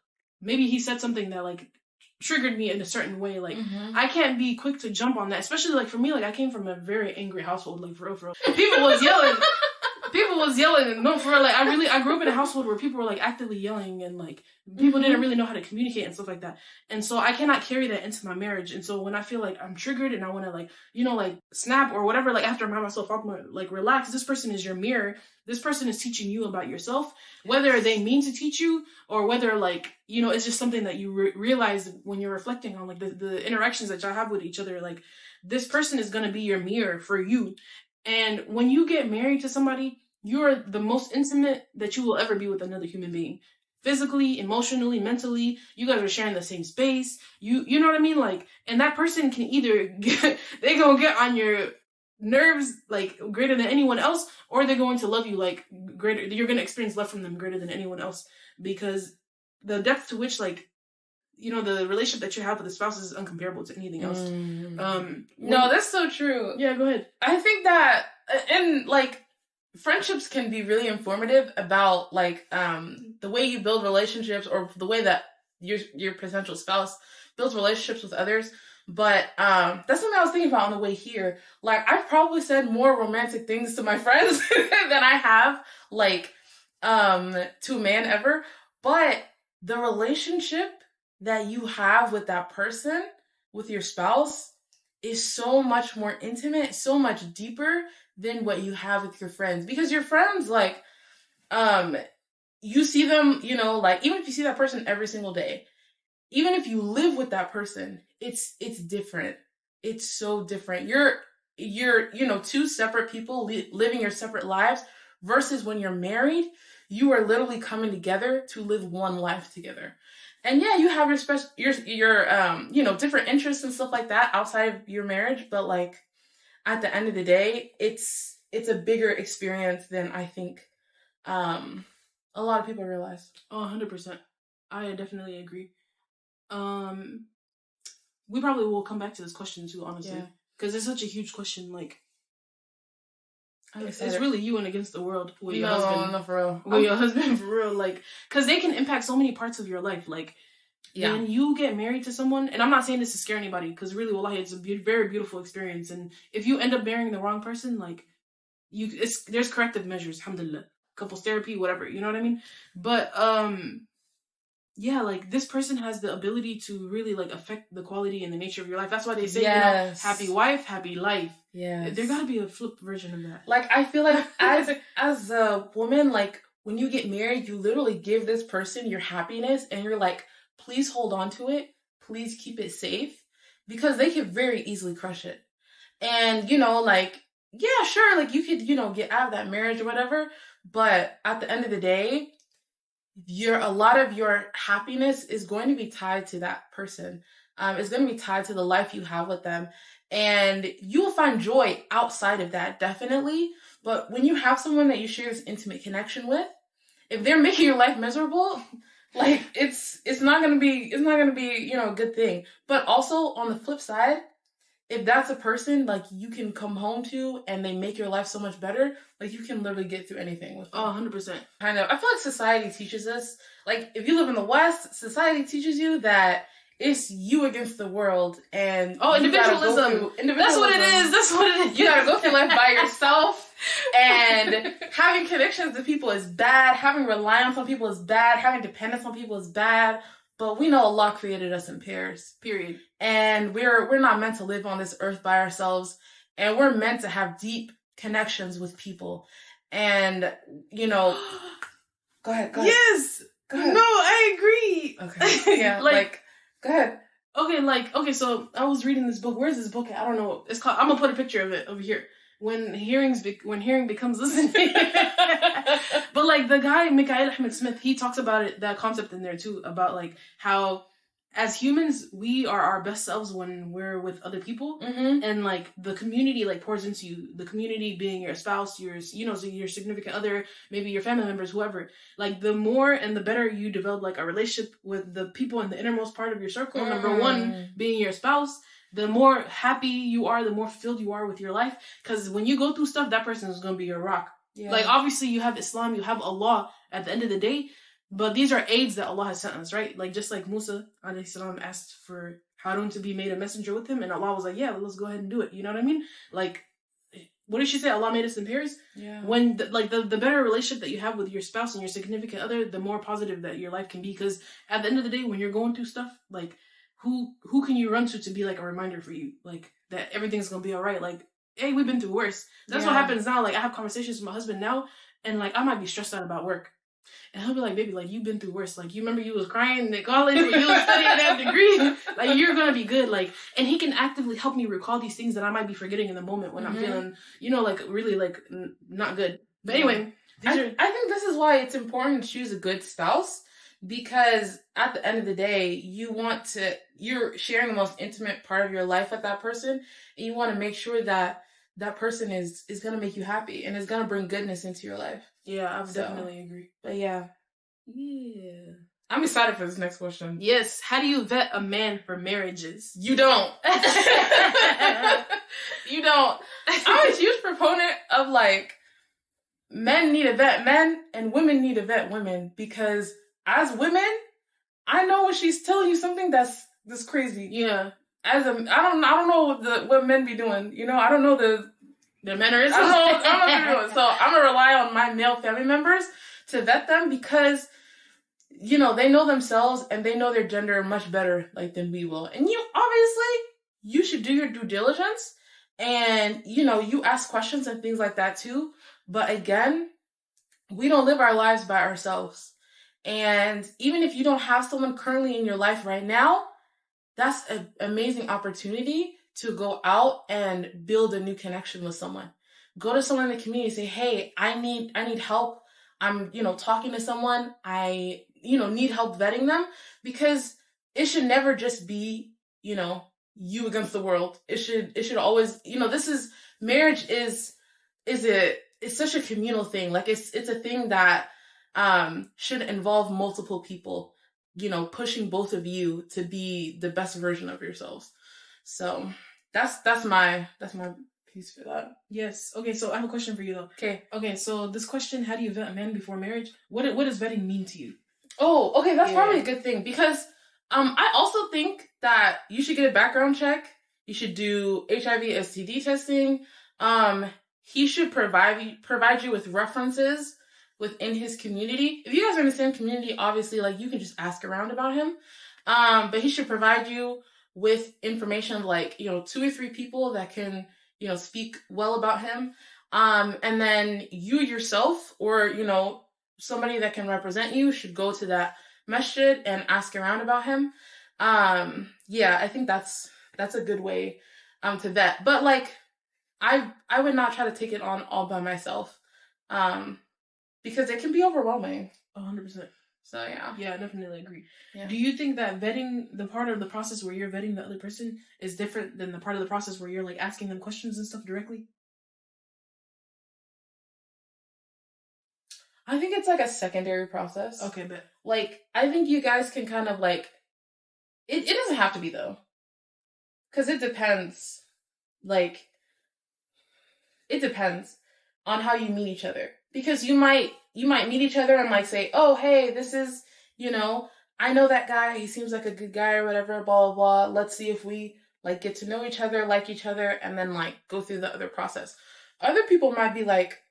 Speaker 1: maybe he said something that like triggered me in a certain way. Like I can't be quick to jump on that, especially like for me, like I came from a very angry household. Like for real. People was yelling. And no, for real, like I grew up in a household where people were like actively yelling, and like people didn't really know how to communicate and stuff like that. And so I cannot carry that into my marriage. And so when I feel like I'm triggered and I want to like, like snap or whatever, like after I remind myself, I'm like, relax. This person is your mirror. This person is teaching you about yourself, whether they mean to teach you or whether like, it's just something that you realize when you're reflecting on like the interactions that y'all have with each other. Like this person is going to be your mirror for you. And when you get married to somebody, you're the most intimate that you will ever be with another human being. Physically, emotionally, mentally, you guys are sharing the same space. You know what I mean? Like, and that person can either they gonna get on your nerves like greater than anyone else, or they're going to love you like greater. You're gonna experience love from them greater than anyone else, because the depth to which like the relationship that you have with the spouse is uncomparable to anything else.
Speaker 2: No, that's so true.
Speaker 1: Yeah, go ahead.
Speaker 2: I think that and like friendships can be really informative about like the way you build relationships, or the way that your potential spouse builds relationships with others. But that's something I was thinking about on the way here. Like I've probably said more romantic things to my friends than I have like to a man ever. But the relationship that you have with that person, with your spouse, is so much more intimate, so much deeper than what you have with your friends. Because your friends, like, you see them, like, even if you see that person every single day, even if you live with that person, it's different. It's so different. You're two separate people living your separate lives, versus when you're married, you are literally coming together to live one life together. And yeah, you have your different interests and stuff like that outside of your marriage, but like at the end of the day, it's a bigger experience than I think a lot of people realize.
Speaker 1: Oh, 100%. I definitely agree. We probably will come back to this question too, honestly, because it's such a huge question. Like, it's really you and against the world with your husband.
Speaker 2: No, for real.
Speaker 1: With your husband, for real. Like, because they can impact so many parts of your life. Like, when you get married to someone, and I'm not saying this to scare anybody, because really, wallahi, it's a very beautiful experience. And if you end up marrying the wrong person, like, there's corrective measures, alhamdulillah, couples therapy, whatever. You know what I mean? But yeah, like, this person has the ability to really, like, affect the quality and the nature of your life. That's why they say, happy wife, happy life. Yeah. There gotta be a flip version of that.
Speaker 2: Like, I feel like as a woman, like, when you get married, you literally give this person your happiness and you're like, please hold on to it. Please keep it safe. Because they could very easily crush it. And, like, yeah, sure, like, you could, get out of that marriage or whatever. But at the end of the day, a lot of your happiness is going to be tied to that person. It's going to be tied to the life you have with them. And you will find joy outside of that, definitely. But when you have someone that you share this intimate connection with, if they're making your life miserable, like, it's not going to be a good thing. But also on the flip side, if that's a person, like, you can come home to and they make your life so much better, like, you can literally get through anything with them.
Speaker 1: Oh, 100%.
Speaker 2: I know. I feel like society teaches us, like, if you live in the West, society teaches you that it's you against the world, and
Speaker 1: individualism. That's what it is. That's what it is.
Speaker 2: You gotta go through life by yourself, and having connections to people is bad, having reliance on people is bad, having dependence on people is bad. But we know Allah created us in pairs. Period. And we're not meant to live on this earth by ourselves. And we're meant to have deep connections with people. And, go ahead.
Speaker 1: Yes! Go ahead. No, I agree.
Speaker 2: Okay. Yeah, go ahead.
Speaker 1: Okay, so I was reading this book. Where's this book at? I don't know. It's called, I'm gonna put a picture of it over here. When hearing becomes listening. But like the guy, Mikhail Ahmed Smith, he talks about that concept in there too, about like how as humans, we are our best selves when we're with other people. Mm-hmm. And like the community like pours into you, the community being your spouse, your significant other, maybe your family members, whoever. Like the more and the better you develop like a relationship with the people in the innermost part of your circle, number one being your spouse, the more happy you are, the more fulfilled you are with your life. Because when you go through stuff, that person is going to be your rock. Yeah. Like, obviously, you have Islam, you have Allah at the end of the day. But these are aids that Allah has sent us, right? Like, just like Musa, alayhi salam, asked for Harun to be made a messenger with him. And Allah was like, yeah, let's go ahead and do it. You know what I mean? Like, what did she say? Allah made us in pairs? Yeah. When, the better relationship that you have with your spouse and your significant other, the more positive that your life can be. Because at the end of the day, when you're going through stuff, like, who can you run to be like a reminder for you, like that everything's gonna be all right? Like, hey, we've been through worse. That's what happens now. Like, I have conversations with my husband now, and like I might be stressed out about work, and he'll be like, "Baby, like you've been through worse. Like you remember you was crying in college when you was studying that degree. Like you're gonna be good." Like, and he can actively help me recall these things that I might be forgetting in the moment when I'm feeling, like really like not good. But anyway,
Speaker 2: I think this is why it's important to choose a good spouse. Because at the end of the day, you're sharing the most intimate part of your life with that person, and you want to make sure that that person is going to make you happy and is going to bring goodness into your life.
Speaker 1: Yeah, I definitely agree.
Speaker 2: But yeah. I'm excited for this next question.
Speaker 1: Yes. How do you vet a man for marriages?
Speaker 2: You don't. You don't. I'm a huge proponent of like, men need to vet men and women need to vet women, because as women, I know when she's telling you something that's crazy.
Speaker 1: Yeah.
Speaker 2: I don't know what men be doing. I don't know the mannerisms. I don't know what they're doing. So I'm gonna rely on my male family members to vet them, because they know themselves and they know their gender much better than we will. And you should do your due diligence, and you ask questions and things like that too. But again, we don't live our lives by ourselves. And even if you don't have someone currently in your life right now, that's an amazing opportunity to go out and build a new connection with someone. Go to someone in the community and say, hey, I need help. I'm, talking to someone, I, need help vetting them, because it should never just be, you against the world. It should always, marriage is it's such a communal thing. Like it's a thing that should involve multiple people, pushing both of you to be the best version of yourselves. So that's my piece for that.
Speaker 1: Yes. Okay, so I have a question for you though.
Speaker 2: Okay.
Speaker 1: Okay, so this question, how do you vet a man before marriage? What does vetting mean to you?
Speaker 2: Oh, okay, that's probably a good thing, because I also think that you should get a background check. You should do HIV STD testing. He should provide you with references within his community. If you guys are in the same community, obviously, like, you can just ask around about him. But he should provide you with information of, like, 2 or 3 people that can, speak well about him. And then you yourself, or, somebody that can represent you, should go to that masjid and ask around about him. Yeah, I think that's a good way to vet. But, like, I would not try to take it on all by myself, because it can be overwhelming.
Speaker 1: 100%.
Speaker 2: So yeah.
Speaker 1: Yeah, I definitely agree.
Speaker 2: Yeah.
Speaker 1: Do you think that vetting, the part of the process where you're vetting the other person, is different than the part of the process where you're, like, asking them questions and stuff directly?
Speaker 2: I think it's like a secondary process.
Speaker 1: Okay, but
Speaker 2: like, I think you guys can kind of, like, it doesn't have to be, though, because it depends. Like, it depends on how you meet each other, because you might meet each other and, like, say, oh, hey, this is, I know that guy, he seems like a good guy or whatever, blah, blah, blah. Let's see if we, like, get to know each other, like each other, and then, like, go through the other process. Other people might be like,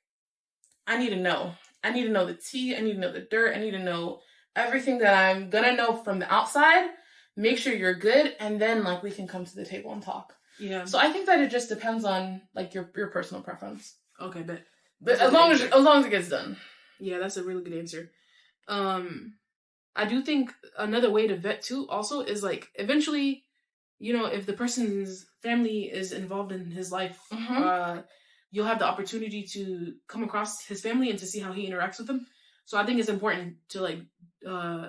Speaker 2: I need to know the tea, I need to know the dirt, I need to know everything that I'm gonna know from the outside, make sure you're good, and then, like, we can come to the table and talk.
Speaker 1: Yeah.
Speaker 2: So I think that it just depends on, like, your personal preference.
Speaker 1: Okay, but
Speaker 2: as long as it gets done.
Speaker 1: Yeah, that's a really good answer. I do think another way to vet too also is, like, eventually, if the person's family is involved in his life, you'll have the opportunity to come across his family and to see how he interacts with them. So I think it's important to, like,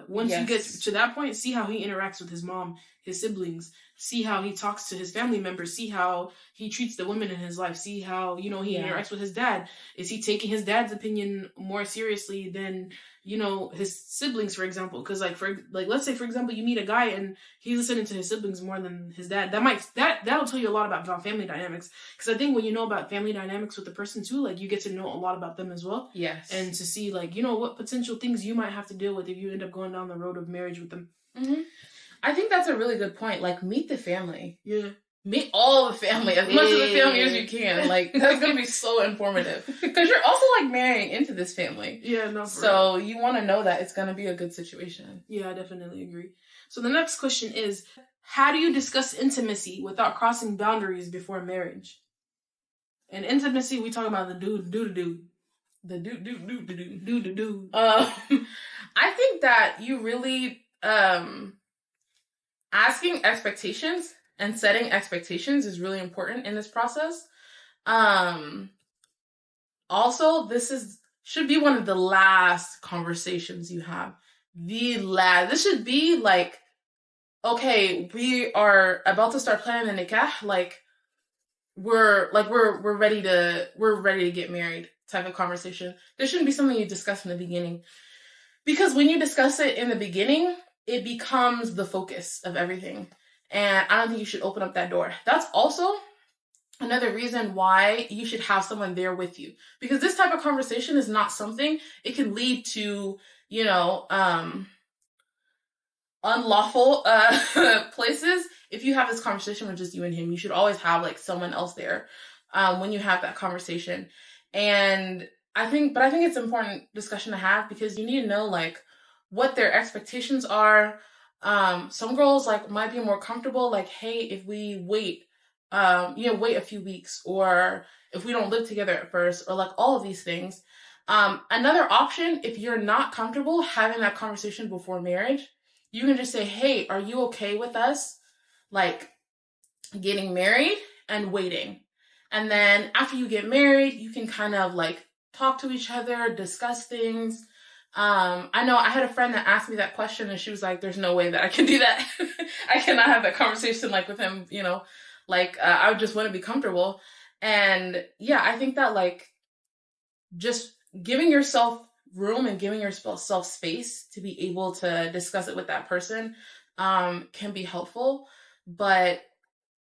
Speaker 1: once you get to that point, see how he interacts with his mom, his siblings, see how he talks to his family members, see how he treats the women in his life, see how, he interacts with his dad. Is he taking his dad's opinion more seriously than, his siblings, for example? Because, let's say, for example, you meet a guy and he's listening to his siblings more than his dad. That'll tell you a lot about family dynamics. Because I think when you know about family dynamics with the person too, like, you get to know a lot about them as well.
Speaker 2: Yes.
Speaker 1: And to see, like, what potential things you might have to deal with if you end up going down the road of marriage with them.
Speaker 2: Mm-hmm. I think that's a really good point. Like, meet the family.
Speaker 1: Yeah.
Speaker 2: Meet all the family, as much of the family as you can. Like, that's going to be so informative. Because you're also, like, marrying into this family.
Speaker 1: Yeah, no,
Speaker 2: so you want to know that it's going to be a good situation.
Speaker 1: Yeah, I definitely agree. So the next question is, how do you discuss intimacy without crossing boundaries before marriage? And intimacy, we talk about the do-do-do. The do-do-do-do-do.
Speaker 2: I think that you really, asking expectations and setting expectations is really important in this process. Also, should be one of the last conversations you have. This should be like, okay, we are about to start planning the nikah. Like, we're ready to get married type of conversation. This shouldn't be something you discuss in the beginning. Because when you discuss it in the beginning, it becomes the focus of everything. And I don't think you should open up that door. That's also another reason why you should have someone there with you. Because this type of conversation is not something, it can lead to, unlawful places. If you have this conversation with just you and him, you should always have, like, someone else there when you have that conversation. And I think it's an important discussion to have, because you need to know, like, what their expectations are. Some girls, like, might be more comfortable, like, hey, if we wait a few weeks, or if we don't live together at first, or, like, all of these things. Another option, if you're not comfortable having that conversation before marriage, you can just say, hey, are you okay with us, like, getting married and waiting? And then after you get married, you can kind of, like, talk to each other, discuss things. I know I had a friend that asked me that question and she was like, there's no way that I can do that. I cannot have that conversation like with him, you know, like I would just want to be comfortable. And yeah, I think that like just giving yourself room and giving yourself space to be able to discuss it with that person can be helpful. But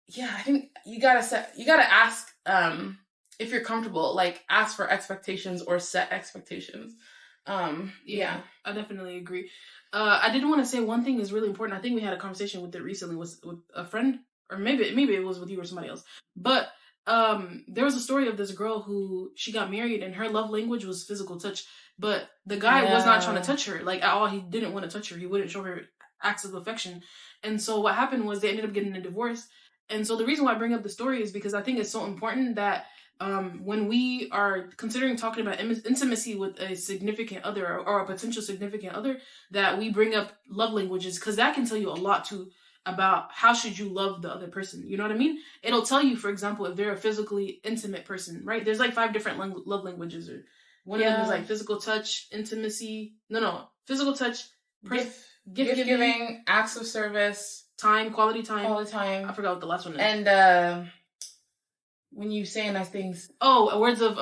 Speaker 2: yeah, I think you gotta ask if you're comfortable, like ask for expectations or set expectations. Yeah,
Speaker 1: I definitely agree. I did want to say one thing is really important. I think we had a conversation with it recently with a friend, or maybe it was with you or somebody else. But there was a story of this girl who she got married and her love language was physical touch, but the guy was not trying to touch her like at all. He didn't want to touch her. He wouldn't show her acts of affection. And so what happened was they ended up getting a divorce. And so the reason why I bring up the story is because I think it's so important that when we are considering talking about intimacy with a significant other or a potential significant other, that we bring up love languages, because that can tell you a lot too about how should you love the other person. You know what I mean? It'll tell you, for example, if they're a physically intimate person, right? There's like 5 different love languages. Or one of them is like physical touch, intimacy. No, physical touch,
Speaker 2: gift giving, acts of service,
Speaker 1: time, quality time. I forgot what the last one is.
Speaker 2: And when you say nice things.
Speaker 1: Oh, words of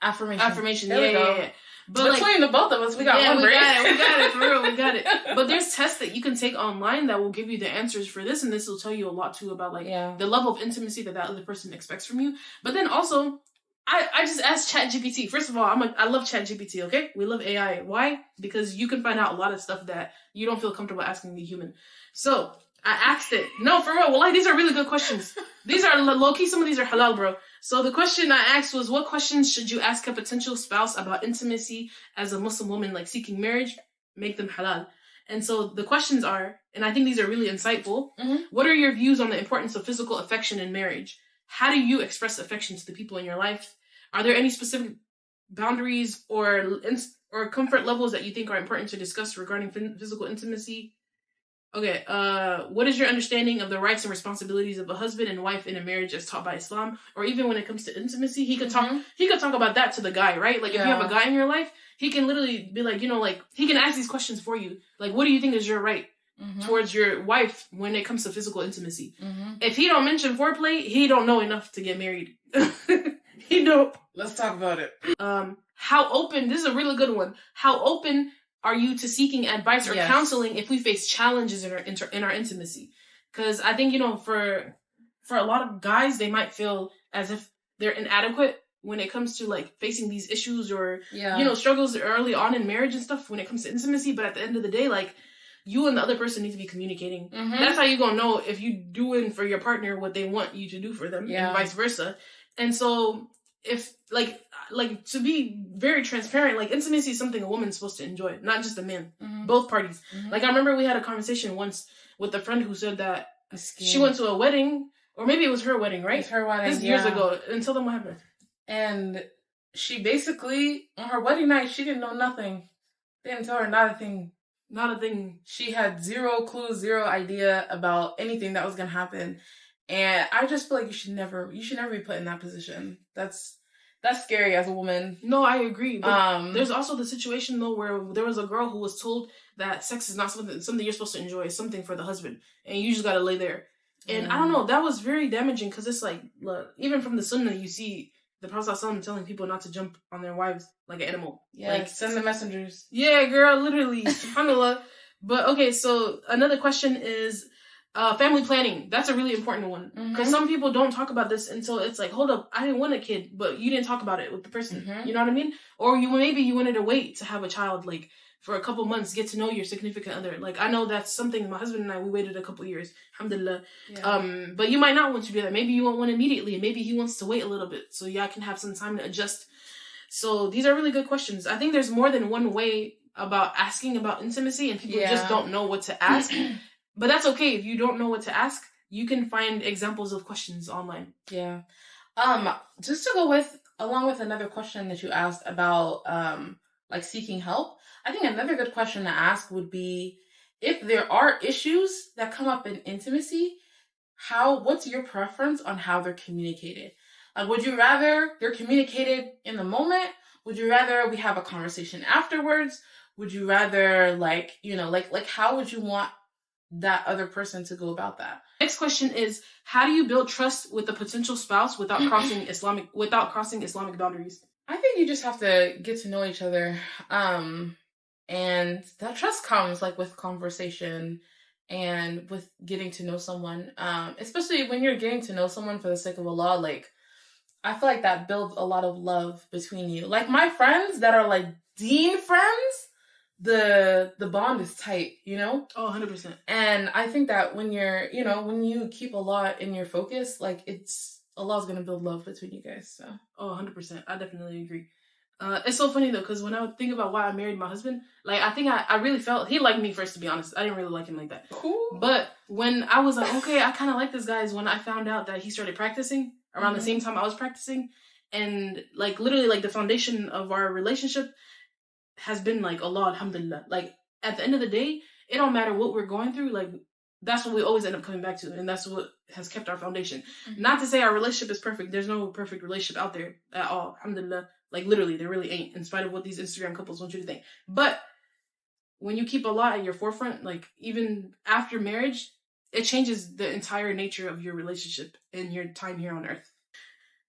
Speaker 2: affirmation.
Speaker 1: Yeah. But
Speaker 2: between the both of us, we got one brain.
Speaker 1: We got it, for real, we got it. But there's tests that you can take online that will give you the answers for this, and this will tell you a lot too about like the level of intimacy that other person expects from you. But then also, I just asked ChatGPT. First of all, I love ChatGPT, okay? We love AI. Why? Because you can find out a lot of stuff that you don't feel comfortable asking the human. So I asked it. No, for real. Well, these are really good questions. These are low-key. Some of these are halal, bro. So the question I asked was, what questions should you ask a potential spouse about intimacy as a Muslim woman, like seeking marriage? Make them halal. And so the questions are, and I think these are really insightful. Mm-hmm. What are your views on the importance of physical affection in marriage? How do you express affection to the people in your life? Are there any specific boundaries or comfort levels that you think are important to discuss regarding physical intimacy? Okay, what is your understanding of the rights and responsibilities of a husband and wife in a marriage as taught by Islam? Or even when it comes to intimacy, he could talk about that to the guy, right? Like, if you have a guy in your life, he can literally be like, he can ask these questions for you. Like, what do you think is your right towards your wife when it comes to physical intimacy? If he don't mention foreplay, he don't know enough to get married. He don't.
Speaker 2: Let's talk about it.
Speaker 1: How open, this is a really good one. How open are you to seeking advice or counseling if we face challenges in our intimacy? Because I think, for a lot of guys, they might feel as if they're inadequate when it comes to like facing these issues or, struggles early on in marriage and stuff when it comes to intimacy. But at the end of the day, like, you and the other person need to be communicating. That's how you're going to know if you doing for your partner what they want you to do for them and vice versa. And so if like to be very transparent, like, intimacy is something a woman's supposed to enjoy, not just a man. Both parties. Like, I remember we had a conversation once with a friend who said that she went to a wedding, or maybe it was her wedding, right?
Speaker 2: It was her wedding.
Speaker 1: This years ago. And tell them what happened.
Speaker 2: And she basically, on her wedding night, she didn't know nothing. They didn't tell her not a thing.
Speaker 1: Not a thing.
Speaker 2: She had zero clue, zero idea about anything that was gonna happen. And I just feel like you should never be put in that position. That's scary as a woman.
Speaker 1: No, I agree. But there's also the situation though where there was a girl who was told that sex is not something you're supposed to enjoy. It's something for the husband, and you just gotta lay there. And I don't know, that was very damaging, because it's like, look, even from the Sunnah, you see the Prophet ﷺ telling people not to jump on their wives like an animal.
Speaker 2: Yeah, like, send the messengers.
Speaker 1: Yeah, girl, literally. SubhanAllah. But okay, so another question is family planning. That's a really important one. Because some people don't talk about this until it's like, hold up, I didn't want a kid, but you didn't talk about it with the person. You know what I mean? Or maybe you wanted to wait to have a child, like, for a couple months, get to know your significant other. Like, I know that's something my husband and I, we waited a couple years. Alhamdulillah. Yeah. But you might not want to do that. Maybe you want one immediately, and maybe he wants to wait a little bit so y'all can have some time to adjust. So these are really good questions. I think there's more than one way about asking about intimacy, and people just don't know what to ask. But that's okay. If you don't know what to ask, you can find examples of questions online.
Speaker 2: Yeah. Just to go along with another question that you asked about, like, seeking help, I think another good question to ask would be, if there are issues that come up in intimacy, what's your preference on how they're communicated? Like, would you rather they're communicated in the moment, Would you rather we have a conversation afterwards? Would you rather like, how would you want that other person to go about that?
Speaker 1: Next question is, how do you build trust with a potential spouse without crossing Islamic boundaries?
Speaker 2: I think you just have to get to know each other. And that trust comes like with conversation and with getting to know someone. Especially when you're getting to know someone for the sake of Allah, like I feel like that builds a lot of love between you. Like my friends that are like Dean friends, the bond is tight,
Speaker 1: Oh, 100%.
Speaker 2: And I think that when you're, when you keep Allah in your focus, like Allah's gonna build love between you guys. So.
Speaker 1: Oh, 100%. I definitely agree. It's so funny though, because when I would think about why I married my husband, like I think I really felt he liked me first, to be honest. I didn't really like him like that.
Speaker 2: Cool.
Speaker 1: But when I was like, okay, I kind of like this guy, is when I found out that he started practicing around the same time I was practicing, and like literally like the foundation of our relationship has been like Allah, alhamdulillah. Like at the end of the day, it don't matter what we're going through, like that's what we always end up coming back to, and that's what has kept our foundation. Not to say our relationship is perfect. There's no perfect relationship out there at all, alhamdulillah. Like literally, there really ain't, in spite of what these Instagram couples want you to think. But when you keep Allah at your forefront, like even after marriage, it changes the entire nature of your relationship and your time here on earth.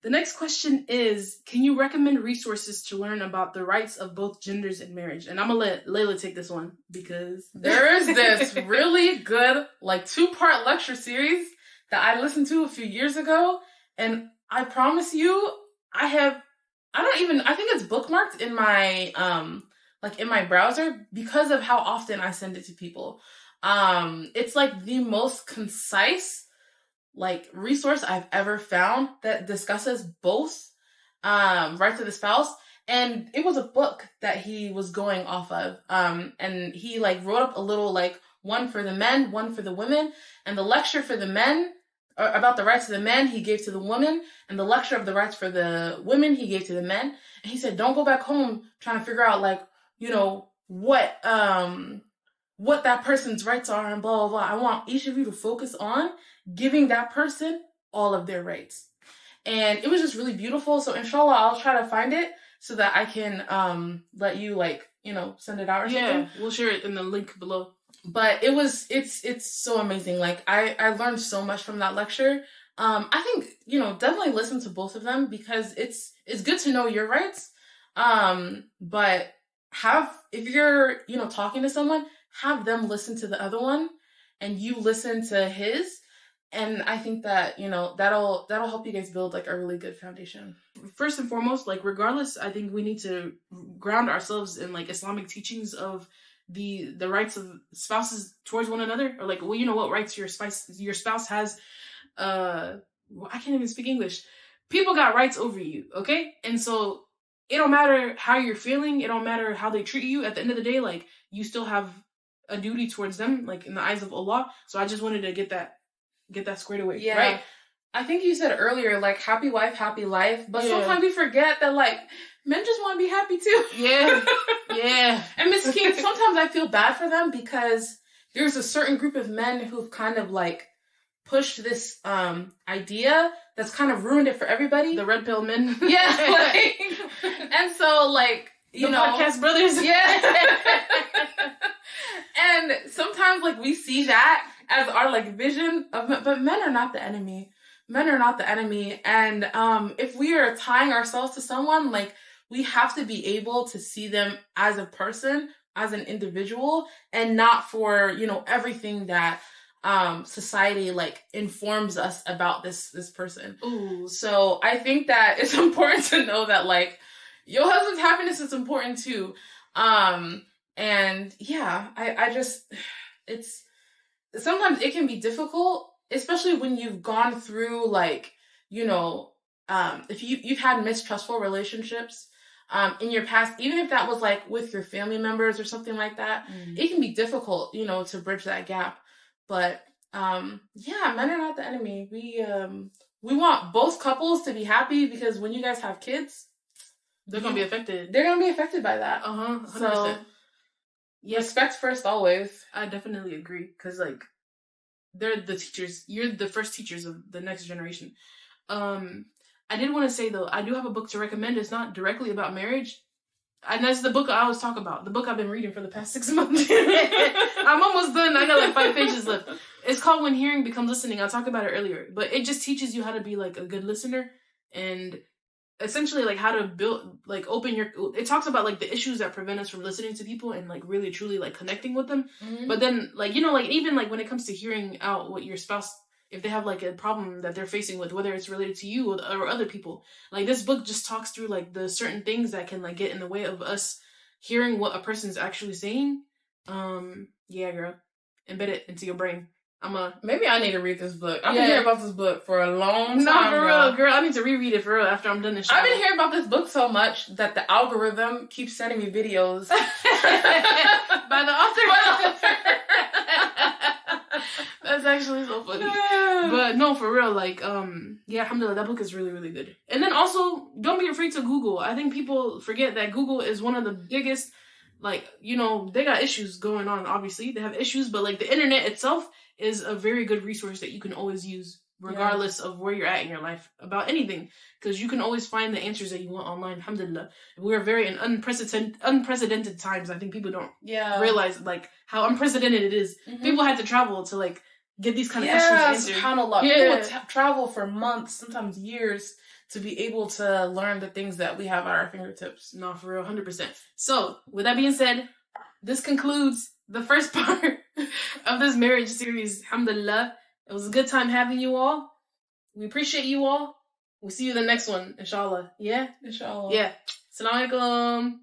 Speaker 1: The next question is, can you recommend resources to learn about the rights of both genders in marriage? And I'm going to let Layla take this one because
Speaker 2: there is this really good like 2-part lecture series that I listened to a few years ago. And I promise you, I think it's bookmarked in my, in my browser because of how often I send it to people. It's like the most concise like resource I've ever found that discusses both rights of the spouse. And it was a book that he was going off of. And he like wrote up a little like one for the men, one for the women, and the lecture for the men about the rights of the men he gave to the women, and the lecture of the rights for the women he gave to the men. And he said, don't go back home trying to figure out like, what that person's rights are and blah, blah, blah. I want each of you to focus on giving that person all of their rights. And it was just really beautiful. So inshallah, I'll try to find it so that I can let you send it out or something.
Speaker 1: Yeah, we'll share it in the link below.
Speaker 2: But it's so amazing. Like I learned so much from that lecture. I think, definitely listen to both of them because it's good to know your rights. But if you're, talking to someone, have them listen to the other one and you listen to his. And I think that, that'll help you guys build like a really good foundation.
Speaker 1: First and foremost, like regardless, I think we need to ground ourselves in like Islamic teachings of the rights of spouses towards one another, or like, well, what rights your spouse has. I can't even speak English. People got rights over you, okay? And so it don't matter how you're feeling, it don't matter how they treat you. At the end of the day, like you still have a duty towards them, like in the eyes of Allah. So I just wanted to get that squared away.
Speaker 2: Yeah.
Speaker 1: Right?
Speaker 2: I think you said earlier, like, happy wife, happy life. But sometimes we forget that, like, men just want to be happy, too.
Speaker 1: Yeah. Yeah.
Speaker 2: And Miss King, sometimes I feel bad for them because there's a certain group of men who've kind of, like, pushed this idea that's kind of ruined it for everybody.
Speaker 1: The red pill men.
Speaker 2: Yeah. And so, like,
Speaker 1: the podcast brothers.
Speaker 2: Yeah. And sometimes, like, we see that as our, like, vision of men, but men are not the enemy. Men are not the enemy. And if we are tying ourselves to someone, like, we have to be able to see them as a person, as an individual, and not for, everything that society, like, informs us about this person.
Speaker 1: Ooh.
Speaker 2: So I think that it's important to know that, like, your husband's happiness is important, too. And yeah, I just, sometimes it can be difficult, especially when you've gone through, like, if you've had mistrustful relationships in your past, even if that was, like, with your family members or something like that, it can be difficult, to bridge that gap. But, yeah, men are not the enemy. We want both couples to be happy because when you guys have kids,
Speaker 1: they're going to be affected.
Speaker 2: They're going to be affected by that.
Speaker 1: 100%.
Speaker 2: So, respect first always.
Speaker 1: I definitely agree because, like, they're the teachers. You're the first teachers of the next generation. I did want to say, though, I do have a book to recommend. It's not directly about marriage. And that's the book I always talk about. The book I've been reading for the past 6 months. I'm almost done. I got like 5 pages left. It's called When Hearing Becomes Listening. I talked about it earlier. But it just teaches you how to be like a good listener. And essentially like how to build, like open your... It talks about like the issues that prevent us from listening to people and like really truly like connecting with them. Mm-hmm. But then like, you know, like even like when it comes to hearing out what your spouse... If they have like a problem that they're facing with, whether it's related to you or other people, like this book just talks through like the certain things that can like get in the way of us hearing what a person's actually saying. Yeah, girl, embed it into your brain.
Speaker 2: Maybe I need to read this book. I've been hearing about this book for a long time.
Speaker 1: No, for real, girl. I need to reread it for real after I'm done this show.
Speaker 2: I've been hearing about this book so much that the algorithm keeps sending me videos
Speaker 1: by the author. That's actually so funny. But no, for real, like, yeah, alhamdulillah, that book is really, really good. And then also, don't be afraid to Google. I think people forget that Google is one of the biggest, like, you know, they got issues going on, obviously. They have issues, but, like, the internet itself is a very good resource that you can always use, regardless of where you're at in your life, about anything. Because you can always find the answers that you want online, alhamdulillah. We're very in unprecedented times. I think people don't realize, like, how unprecedented it is. Mm-hmm. People had to travel to, like, get these kind of questions answered.
Speaker 2: SubhanAllah. People would travel for months, sometimes years, to be able to learn the things that we have at our fingertips.
Speaker 1: No, for real, 100%. So, with that being said, this concludes the first part of this marriage series, alhamdulillah. It was a good time having you all. We appreciate you all. We'll see you in the next one, inshallah. Yeah?
Speaker 2: Inshallah.
Speaker 1: Yeah. Assalamu alaykum.